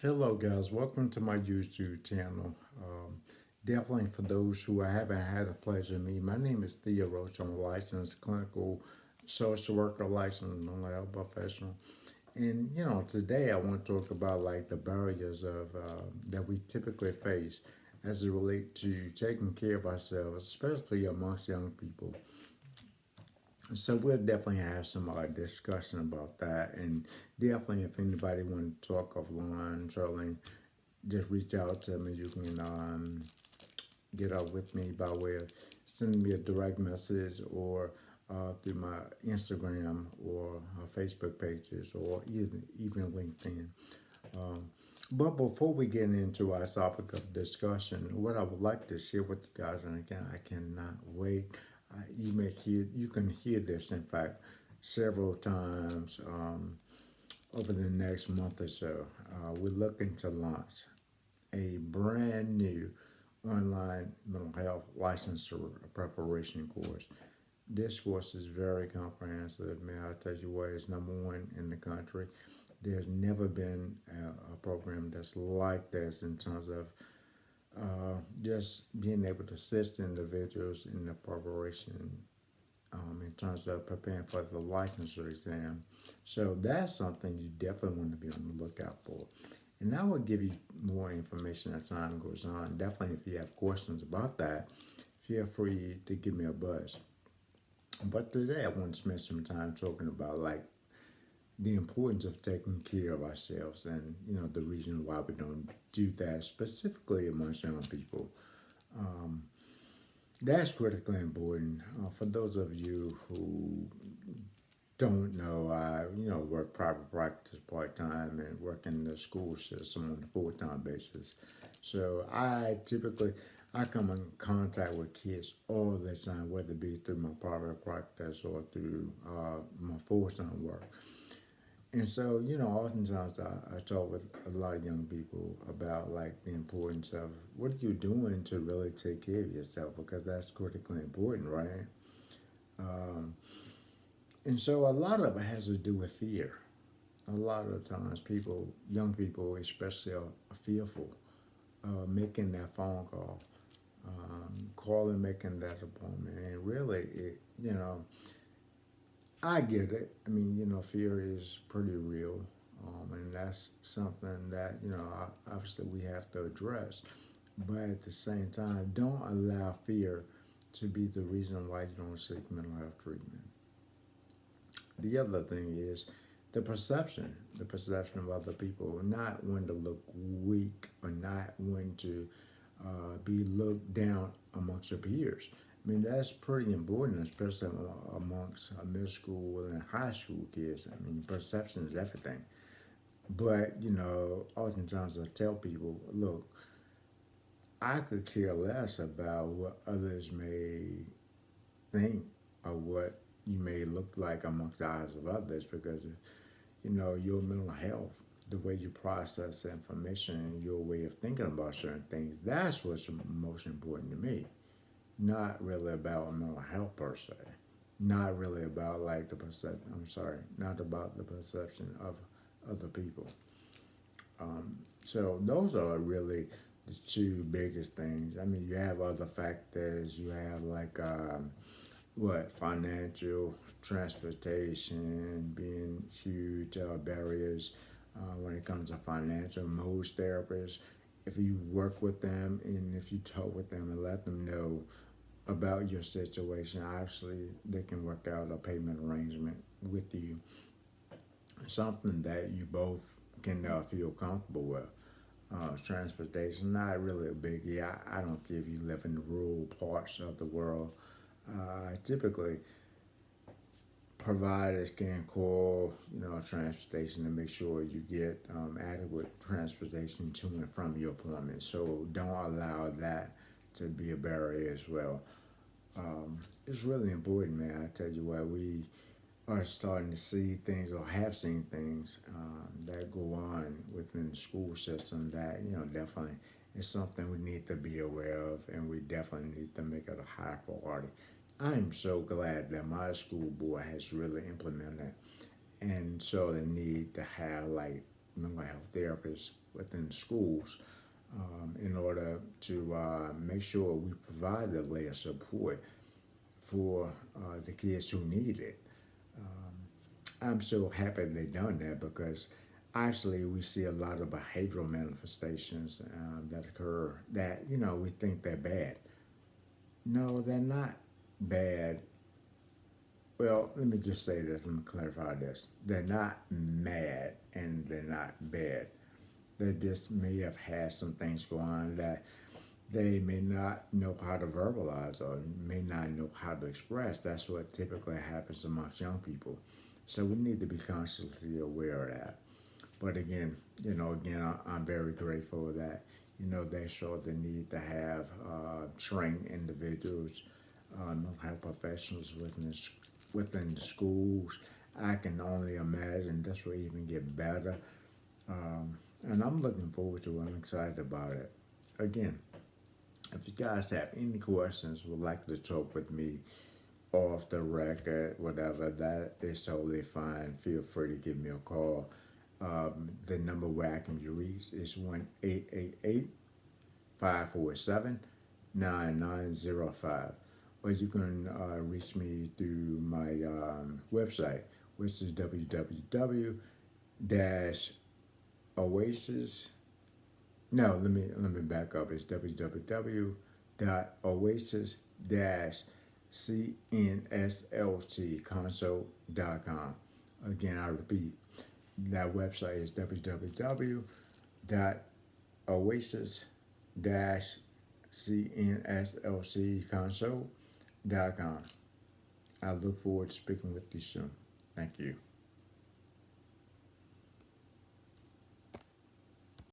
Hello, guys. Welcome to my YouTube channel. Definitely for those who I haven't had the pleasure of meeting, my name is Theo Roach. I'm a licensed clinical social worker, licensed mental health professional. And today I want to talk about like the barriers of that we typically face as it relates to taking care of ourselves, especially amongst young people. So we'll definitely have some discussion about that, and definitely if anybody want to talk offline, certainly just reach out to me. You can get up with me by way of sending me a direct message or through my Instagram or Facebook pages or even LinkedIn. Um, but before we get into our topic of discussion, what I would like to share with you guys, and again, I cannot wait. You can hear this, in fact, several times over the next month or so. We're looking to launch a brand new online mental health licensure preparation course. This course is very comprehensive. May I tell you what, it's number one in the country. There's never been a program that's like this in terms of just being able to assist individuals in the preparation in terms of preparing for the licensure exam. So that's something you definitely want to be on the lookout for. And I will give you more information as time goes on. Definitely, if you have questions about that, feel free to give me a buzz. But today, I want to spend some time talking about like the importance of taking care of ourselves, and the reason why we don't do that specifically amongst young people. Um, that's critically important. For those of you who don't know, I work private practice part time and work in the school system on a full time basis. So I come in contact with kids all the time, whether it be through my private practice or through my full time work. And so, oftentimes I talk with a lot of young people about like the importance of what are you doing to really take care of yourself, because that's critically important, right? Um, and so a lot of it has to do with fear. A lot of times young people especially, are fearful making that phone call, calling, making that appointment. And really, I get it. I mean, fear is pretty real. And that's something that, obviously we have to address. But at the same time, don't allow fear to be the reason why you don't seek mental health treatment. The other thing is the perception of other people, not when to look weak or not when to be looked down amongst your peers. I mean, that's pretty important, especially amongst middle school and high school kids. I mean, perception is everything. But, oftentimes I tell people, look, I could care less about what others may think or what you may look like amongst the eyes of others, because your mental health, the way you process information, your way of thinking about certain things, that's what's most important to me. Not really about mental health per se. Not really about like the perception. I'm sorry, not about the perception of other people. So those are really the two biggest things. I mean, you have other factors. You have like what financial, transportation being huge barriers when it comes to financial. Most therapists, if you work with them and if you talk with them and let them know about your situation, obviously they can work out a payment arrangement with you, something that you both can feel comfortable with. Transportation, not really a biggie. I don't care if you live in the rural parts of the world. Typically, providers can call, transportation to make sure you get adequate transportation to and from your appointment. So don't allow that to be a barrier as well. It's really important, man. I tell you what, we are starting to see things or have seen things that go on within the school system that, definitely is something we need to be aware of, and we definitely need to make it a high priority. I am so glad that my school board has really implemented and saw the need to have like mental health therapists within schools in order to make sure we provide the layer of support for the kids who need it. I'm so happy they done that because actually we see a lot of behavioral manifestations that occur that we think they're bad. No, they're not bad. Well, let me just say this. Let me clarify this. They're not mad and they're not bad. They just may have had some things go on that they may not know how to verbalize or may not know how to express. That's what typically happens amongst young people. So we need to be consciously aware of that. But again, I'm very grateful that, they show the need to have trained individuals, mental health professionals within the schools. I can only imagine this will even get better. And I'm looking forward to it. I'm excited about it. Again, if you guys have any questions, would like to talk with me off the record, whatever, that is totally fine. Feel free to give me a call. The number where I can be reached is 1-888-547-9905. Or you can reach me through my website, which is www-oasis. No, let me back up. It's www.oasis-cnsltconsole.com. Again, I repeat, that website is www.oasis-cnsltconsole.com. I look forward to speaking with you soon. Thank you.